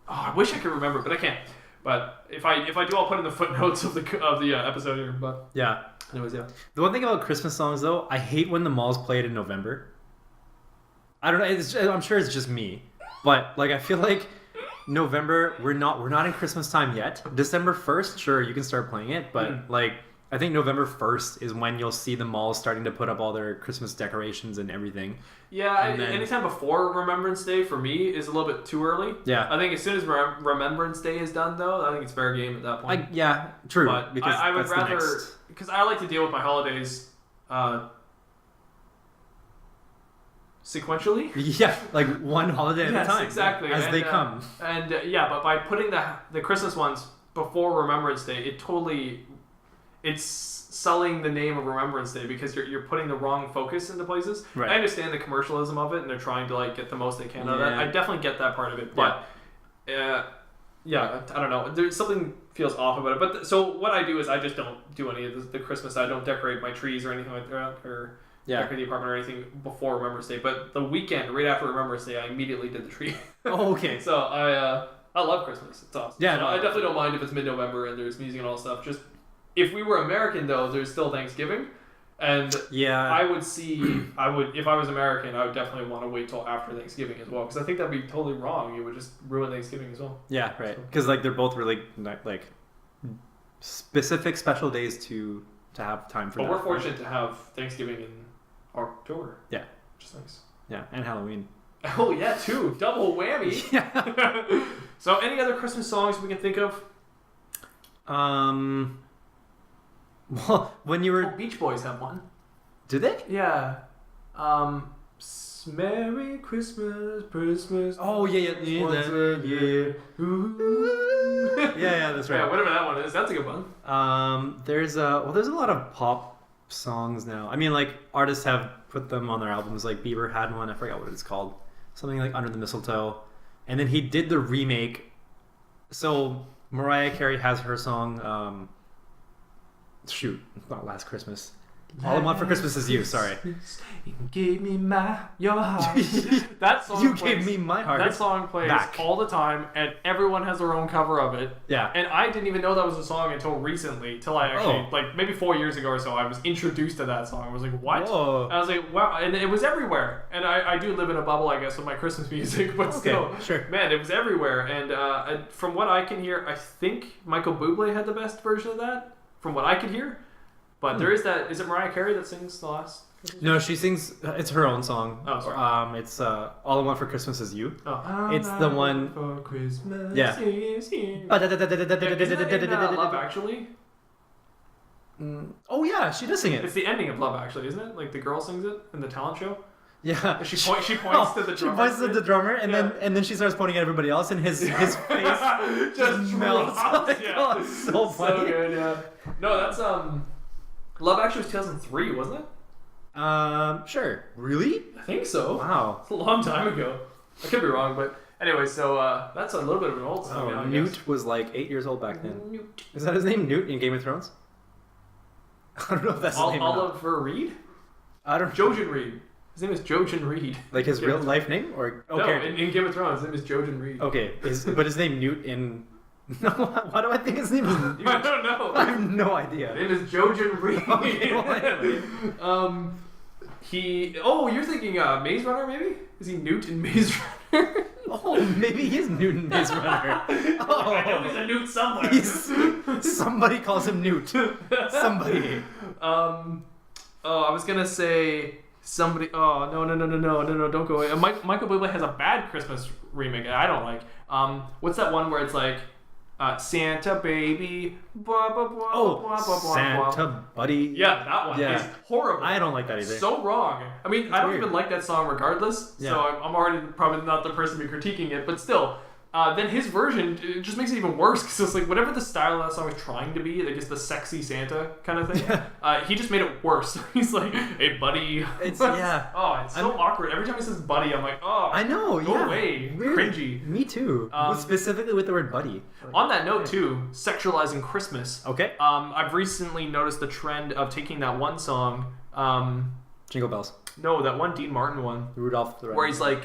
Oh, I wish I could remember, but I can't. But if I do, I'll put in the footnotes of the episode here. But yeah. anyways, yeah. The one thing about Christmas songs, though, I hate when the malls play it in November. I don't know. I'm sure it's just me, but like I feel like November, we're not in Christmas time yet. December 1st, sure, you can start playing it, but like I think November 1st is when you'll see the malls starting to put up all their Christmas decorations and everything. Yeah, and then, anytime before Remembrance Day for me is a little bit too early. Yeah. I think as soon as Remembrance Day is done, though, I think it's fair game at that point. Yeah, true. But because I would that's the rather, next... because I like to deal with my holidays sequentially. Yeah, like one holiday at a time. Exactly. As they come. And but by putting the Christmas ones before Remembrance Day, it's selling the name of Remembrance Day because you're putting the wrong focus into places. Right. I understand the commercialism of it, and they're trying to like get the most they can out of that. I definitely get that part of it, but I don't know. There's something feels off about it. But so what I do is I just don't do any of the Christmas. I don't decorate my trees or anything like that, or decorate the apartment or anything before Remembrance Day. But the weekend, right after Remembrance Day, I immediately did the tree. Oh, okay. So I love Christmas. It's awesome. Yeah, So I definitely don't mind if it's mid-November and there's music and all that stuff. Just if we were American, though, there's still Thanksgiving, and I would if I was American, I would definitely want to wait till after Thanksgiving as well, because I think that'd be totally wrong. It would just ruin Thanksgiving as well. Yeah, right. Because like they're both really like specific special days to have time for. But that. we're fortunate to have Thanksgiving in October. Yeah, which is nice. Yeah, and Halloween. Oh yeah, too. Double whammy. Yeah. So, any other Christmas songs we can think of? Well, when you were... Beach Boys have one. Do they? Yeah. Merry Christmas, Christmas. Oh, yeah. Once a year. Yeah, that's right. Yeah, whatever that one is. That's a good one. There's a lot of pop songs now. I mean, like, artists have put them on their albums. Like, Bieber had one. I forgot what it's called. Something like Under the Mistletoe. And then he did the remake. So, Mariah Carey has her song... Shoot, not Last Christmas. All I Want for Christmas Is You. Sorry. You gave me your heart. That song. You plays, gave me my heart. That song plays back all the time, and everyone has their own cover of it. Yeah. And I didn't even know that was a song until recently. Till I actually, like maybe 4 years ago or so, I was introduced to that song. I was like, what? Whoa. And I was like, wow. And it was everywhere. And I do live in a bubble, I guess, with my Christmas music, but still, sure. Man, it was everywhere. And from what I can hear, I think Michael Bublé had the best version of that. From what I could hear. But there is that. Is it Mariah Carey that sings the last? No, she sings. It's her own song. Oh, sorry. It's All I Want for Christmas Is You. Oh. It's the one. For Christmas Yeah. is here. Isn't that in Love Actually? Oh yeah, she does sing it. It's the ending of Love Actually, isn't it? Like the girl sings it in the talent show. Yeah. She points to the drummer. She points to the drummer, and then she starts pointing at everybody else, and his face just melts. drops. Yeah. Oh, it's so funny. So good, yeah. No, that's Love Actually was 2003, wasn't it? Sure. Really? I think so. Wow. It's a long time ago. I could be wrong, but anyway, so that's a little bit of an old song. Oh, Newt was like 8 years old back then. Newt. Is that his name, Newt, in Game of Thrones? I don't know if that's his name or not. Oliver Reed? I don't. Jojen Reed. His name is Jojen Reed. Like his real life name, or no? In Game of Thrones, his name is Jojen Reed. Okay, but his name Newt in. No, why do I think his name is Newt? I don't know. I have no idea. His name is Jojen Reed. Okay, well, anyway. You're thinking Maze Runner, maybe? Is he Newt in Maze Runner? Oh, maybe he is Newt in Maze Runner. Oh, I know he's a Newt somewhere. Somebody calls him Newt. Somebody. I was gonna say Somebody, oh no, don't go away. Michael Bublé has a bad Christmas remake I don't like. What's that one where it's like Santa baby, blah blah blah. Oh, blah, blah, blah, Santa blah. buddy. Yeah, that one is horrible. I don't like that either. So wrong. I mean, I don't weird. even like that song regardless. Yeah. So I'm already probably not the person to be critiquing it, but still. Then his version it just makes it even worse because it's like whatever the style of that song was trying to be, I guess the sexy Santa kind of thing. He just made it worse. He's like, "Hey, buddy." It's Oh, it's so awkward. Every time he says "buddy," I'm like, "Oh, I know. go away, Weird. cringy." Me too. Specifically with the word buddy. On that note, too, sexualizing Christmas. Okay. I've recently noticed the trend of taking that one song. Jingle bells. No, that one Dean Martin one, Rudolph the Red. where he's like,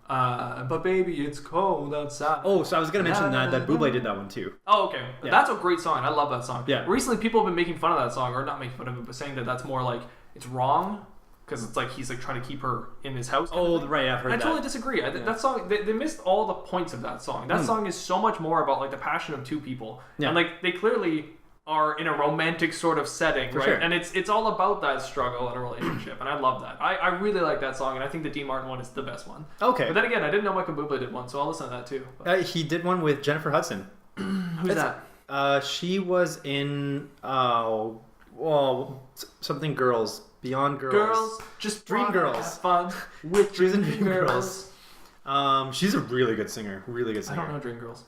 but baby, it's cold outside. Oh, so I was gonna mention that Bublé did that one too. Oh, okay. Yeah. That's a great song. I love that song. Yeah. Recently, people have been making fun of that song, or not making fun of it, but saying that that's more like it's wrong because it's like he's like trying to keep her in his house. Oh, right. I've heard I that. totally disagree. That song, they missed all the points of that song. That song is so much more about like the passion of two people, Yeah. and like they clearly are in a romantic sort of setting, right? sure. And it's all about that struggle in a relationship, and I love that. I really like that song, and I think the Dean Martin one is the best one. Okay. But then again, I didn't know Michael Bublé did one, so I'll listen to that too. But He did one with Jennifer Hudson. who's that? She was in something Girls, Beyond Girls. Girls, just Dream wanna Girls. have fun with She was in Dream Dream Girls. Girls. She's a really good singer. Really good I singer. don't know Dream Girls.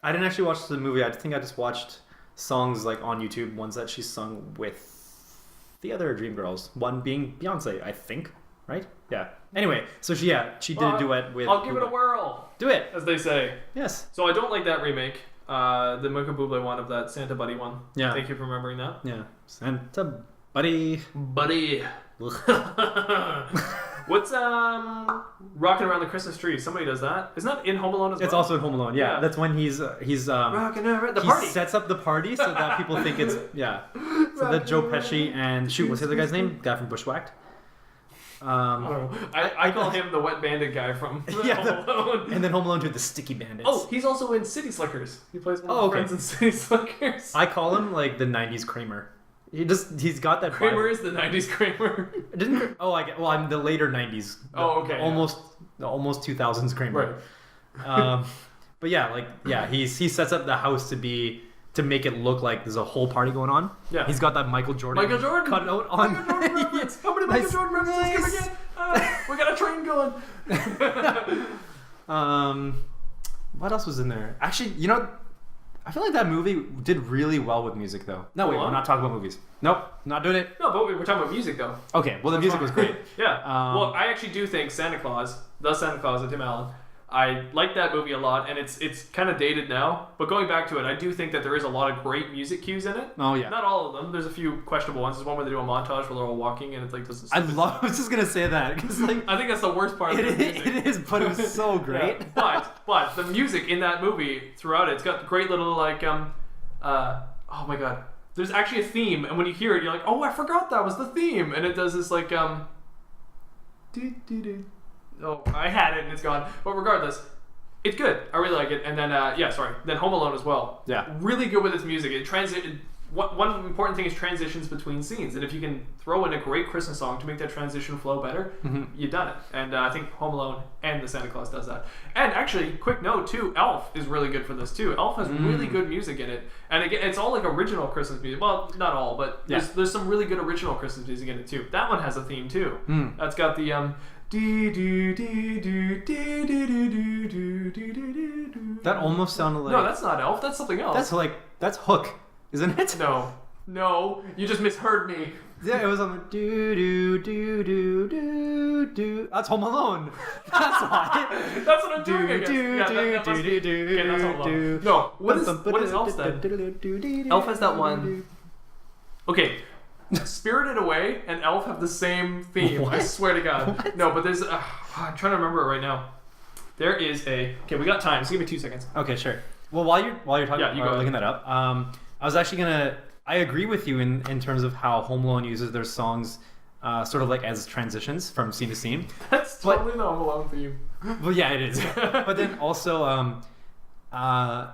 I didn't actually watch the movie. I think I just watched songs like on YouTube, ones that she sung with the other Dream Girls. One being Beyonce, I think. Right? Yeah. Anyway, so she did a duet with. I'll give it a Bublé. whirl, Do it. as they say. Yes. So I don't like that remake. The Michael Bublé one of that Santa Buddy one. Yeah. Thank you for remembering that. Yeah. Santa buddy. Buddy. What's Rocking Around the Christmas Tree? Somebody does that. Isn't that in Home Alone as well? It's also in Home Alone. Yeah. Yeah. That's when he's Rocking Around the he party. sets up the party so that people think it's So that Joe Pesci and shoot, what's the other guy's name? Guy from Bushwhacked. I don't know. I call him the Wet Bandit guy from Home Alone. And then Home Alone 2, the Sticky Bandits. Oh, he's also in City Slickers. He plays one of Oh, the okay. friends in City Slickers. I call him like the '90s Kramer. He's got that. Kramer vibe. is the 90s Kramer. Didn't I'm the later '90s. Oh, okay, The almost 2000s Kramer. Right. But he sets up the house to make it look like there's a whole party going on. Yeah. He's got that Michael Jordan Michael Jordan cutout on. Michael Jordan reference. How many Michael Nice. Jordan references can we get? We got a train going. What else was in there? Actually, I feel like that movie did really well with music, though. No, wait, Hold we're on. not talking about movies. Nope, not doing it. No, but we're talking about music though. Okay, well, the music was great. Yeah. Well, I actually do think Santa Claus, The Santa Claus of Tim Allen, I like that movie a lot, and it's kind of dated now. But going back to it, I do think that there is a lot of great music cues in it. Oh, yeah. Not all of them. There's a few questionable ones. There's one where they do a montage where they're all walking, and it's like this. I was just going to say that, because, like, I think that's the worst part of the music. it is, but it was so great. Yeah, but the music in that movie throughout it's got great little like oh my god. There's actually a theme, and when you hear it, you're like, oh, I forgot that was the theme, and it does this like doo-doo-doo. Oh, I had it and it's gone. But regardless, it's good. I really like it. And then then Home Alone as well. Yeah. Really good with its music. One important thing is transitions between scenes, and if you can throw in a great Christmas song to make that transition flow better, you've done it. And I think Home Alone and the Santa Claus does that. And actually, quick note too, Elf is really good for this too. Elf has really good music in it, and again, it's all like original Christmas music. Well, not all, but there's some really good original Christmas music in it too. That one has a theme too. That's got the That almost sounded like... No, that's not Elf. That's something else. That's Hook, isn't it? No, you just misheard me. Yeah, it was on the do. That's Home Alone. That's why. That's what I'm doing. I guess. That must be. Okay, that's Home Alone. No, what is Elf then? Elf has that one. Okay, Spirited Away and Elf have the same theme. What? I swear to God. What? No, but there's. I'm trying to remember it right now. There is a. Okay, we got time. So give me 2 seconds. Okay, sure. Well, while you're talking, you go looking that up, I was actually gonna. I agree with you in terms of how Home Alone uses their songs, sort of like as transitions from scene to scene. That's totally the Home Alone theme. Well, yeah, it is. But then also, I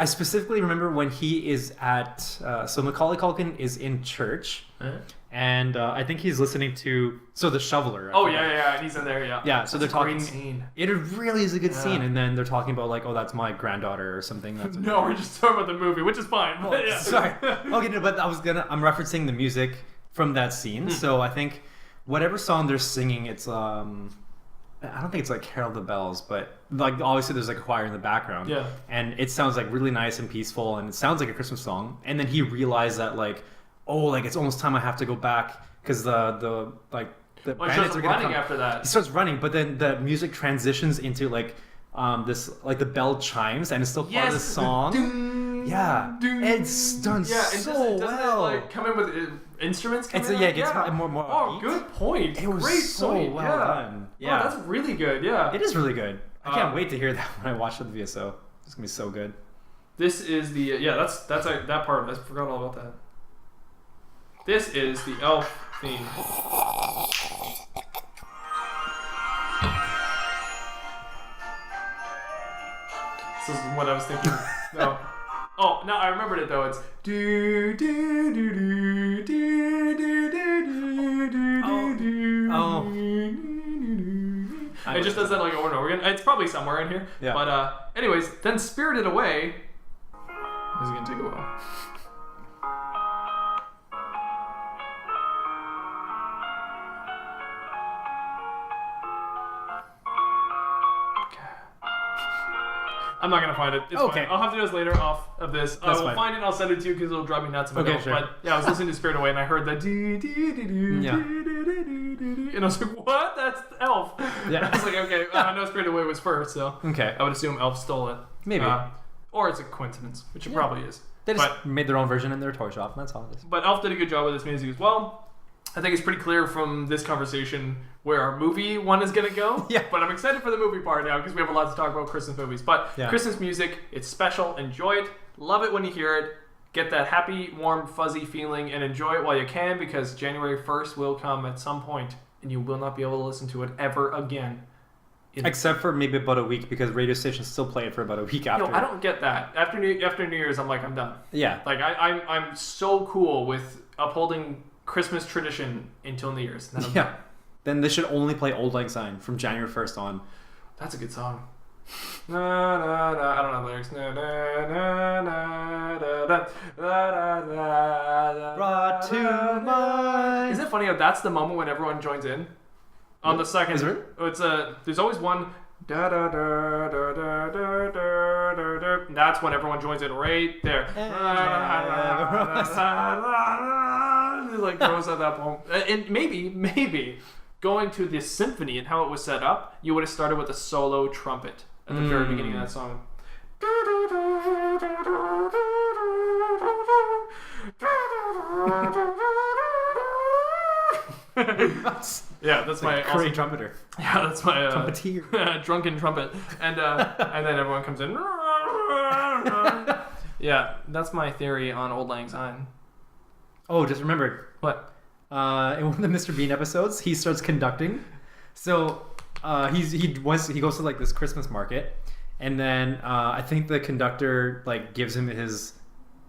specifically remember when he is at. So Macaulay Culkin is in church, and I think he's listening to the shoveler. Oh yeah, and he's in there, yeah. Yeah, so That's they're a great talking. Scene. It really is a good Yeah. scene, and then they're talking about like, oh, that's my granddaughter or something. That's No, we're just talking about the movie, which is fine. But yeah. Sorry. Okay, no, but I'm referencing the music from that scene. So I think whatever song they're singing, it's I don't think it's like Carol of the Bells, but like obviously there's like a choir in the background. Yeah. And it sounds like really nice and peaceful, and it sounds like a Christmas song. And then he realized that like, oh, like it's almost time I have to go back because the Well, he bandits starts are gonna running come. after that. He starts running, but then the music transitions into like this like the bell chimes, and it's still part of the song. Yeah, it's done so doesn't well. it like come in with instruments? It gets more Oh, upbeat. good point. It was Great so point. well yeah. done. Yeah. Oh, that's really good. Yeah. It is really good. I can't wait to hear that when I watch the VSO. It's gonna be so good. This is the that's like that part. I forgot all about that. This is the elf theme. This is what I was thinking. No. Oh, no, I remembered it though. It's do do do do do do do do do. Oh. It just does that like over and over again. It's probably somewhere in here. Yeah. But anyways, then Spirited Away. This is gonna take a while. I'm not gonna find it. It's Okay. fine. I'll have to do this lalater off of this. I That's will fine. find it and I'll send it to you because it'll drive me nuts if I Okay, don't. sure. But yeah, I was listening to Spirit Away and I heard that Yeah. and I was like, what? That's Elf. Yeah. I was like, okay, I know Spirit Away was first, so Okay. I would assume Elf stole it. Maybe. Or it's a coincidence, which it probably is. They just But made their own version in their toy shop, and that's all it is. but Elf did a good job with this music as well. I think it's pretty clear from this conversation where our movie one is going to go. Yeah. But I'm excited for the movie part now because we have a lot to talk about Christmas movies. But Yeah. Christmas music, it's special. Enjoy it. Love it when you hear it. Get that happy, warm, fuzzy feeling and enjoy it while you can because January 1st will come at some point and you will not be able to listen to it ever again. Except for maybe about a week because radio stations still play it for about a week after. I don't get that. After New Year's, I'm like, I'm done. Yeah. Like, I'm so cool with upholding Christmas tradition until New Year's. Then I'm done. Yeah. Then they should only play Old Lang Syne from January 1st on. That's a good song. Na, na, na. I don't know the lyrics. Na, na, na, na, da, da, da, da, da, Brought to mind. Isn't it funny how that's the moment when everyone joins in? On the second. Is there? It's there's always one. Da, da, da, da, da, da, da, da, da. That's when everyone joins in right there. It like goes at that point. And maybe going to the symphony and how it was set up, you would have started with a solo trumpet at the very beginning of that song. Yeah, that's my Curry awesome, trumpeter. yeah, that's my Trumpeteer. drunken trumpet, and then everyone comes in. Yeah, that's my theory on Old Lang Syne. Oh, just remembered. What? In one of the Mr. Bean episodes, he starts conducting. So he goes to like this Christmas market, and then I think the conductor like gives him his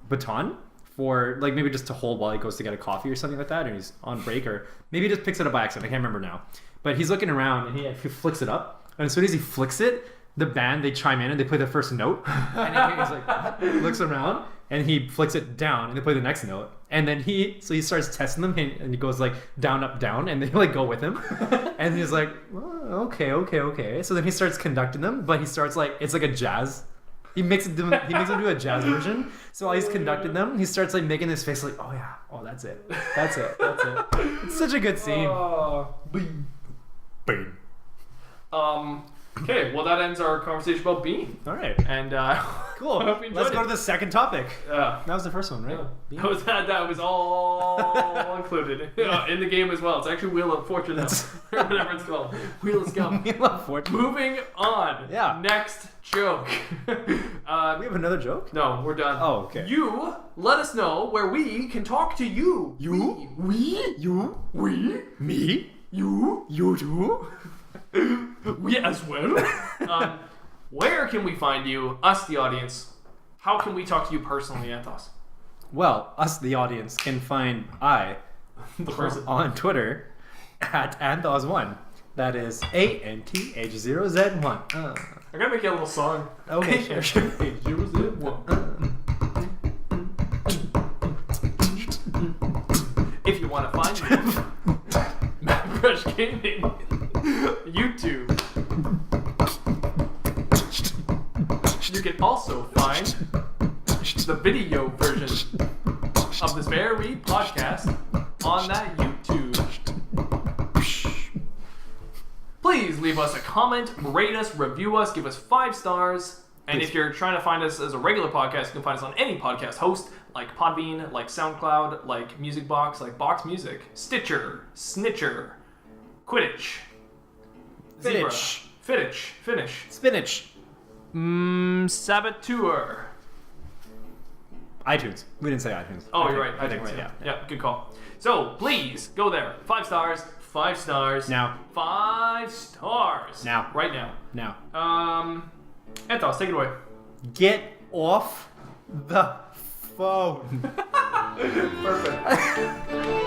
baton for like maybe just to hold while he goes to get a coffee or something like that, and he's on break, or maybe he just picks it up by accident. I can't remember now. But he's looking around and he flicks it up, and as soon as he flicks it, the band they chime in and they play the first note, and he's like looks around and he flicks it down and they play the next note, and then he starts testing them and he goes like down up down and they like go with him, and he's like okay. So then he starts conducting them, but he starts like it's like a jazz. He makes them do a jazz version. So while he's conducting them, he starts like making his face like, oh yeah, oh that's it. It's such a good scene. Bean. Boom. Okay, well that ends our conversation about Bean. All right. And Cool. I hope you enjoyed Let's go it. to the second topipic. Yeah. That was the first one, right? That was all included in the game as well. It's actually Wheel of Fortune now. Whatever it's called. Wheel of Scum. We love Fortune. Moving on. Yeah. Next joke. We have another joke? No, we're done. Oh, okay. You let us know where we can talk to you. You? We? You? We? Me? You? You too? We as well. Where can we find you, us the audience? How can we talk to you personally, Anth0z? Well, us, the audience, can find I, The person. on Twitter at Anth0z1. That is Anth0z1. I gotta make you a little song. Okay, sure. If you want to find me, Mattbrush Gaming, YouTube. You can also find the video version of this very podcast on that YouTube. Please leave us a comment, rate us, review us, give us 5 stars. And if you're trying to find us as a regular podcast, you can find us on any podcast host, like Podbean, like SoundCloud, like Music Box, like Box Music, Stitcher, Snitcher, Quidditch, Zebra, Finish, Spinach. Saboteur. iTunes. We didn't say iTunes. Oh, you're right. I think iTunes, right, yeah, good call. So please go there. 5 stars. 5 stars. Now. 5 stars. Now. Right now. Now. Anth0z, take it away. Get off the phone. Perfect.